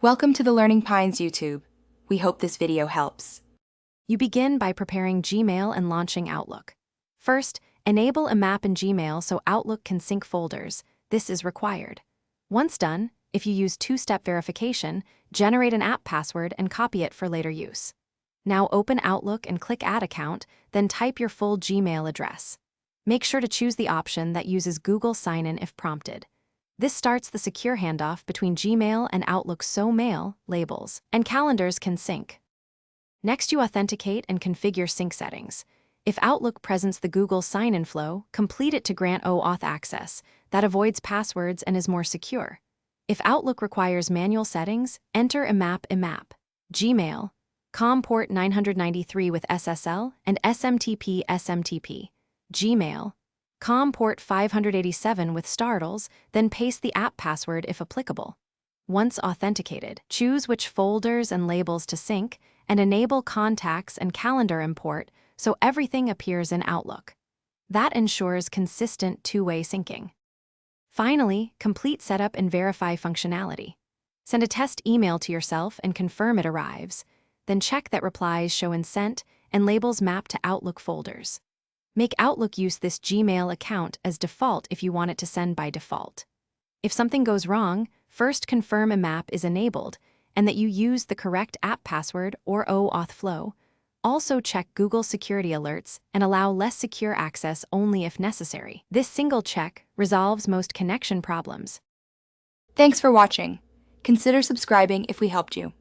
Welcome to the Learning Pines YouTube. We hope this video helps. You begin by preparing Gmail and launching Outlook. First, enable a map in Gmail so Outlook can sync folders. This is required. Once done, if you use two-step verification, generate an app password and copy it for later use. Now open Outlook and click Add Account, then type your full Gmail address. Make sure to choose the option that uses Google Sign-in if prompted. This starts the secure handoff between Gmail and Outlook so mail, labels, and calendars can sync. Next, you authenticate and configure sync settings. If Outlook presents the Google sign-in flow, complete it to grant OAuth access. That avoids passwords and is more secure. If Outlook requires manual settings, enter IMAP, Gmail, COM port 993 with SSL, and SMTP, Gmail, COM port 587 with startles, then paste the app password if applicable. Once authenticated, choose which folders and labels to sync and enable contacts and calendar import so everything appears in Outlook. That ensures consistent two-way syncing. Finally, complete setup and verify functionality. Send a test email to yourself and confirm it arrives. Then check that replies show in sent and labels map to Outlook folders. Make Outlook use this Gmail account as default if you want it to send by default. If something goes wrong, first confirm IMAP is enabled and that you use the correct app password or OAuth flow. Also check Google security alerts and allow less secure access only if necessary. This single check resolves most connection problems. Thanks for watching. Consider subscribing if we helped you.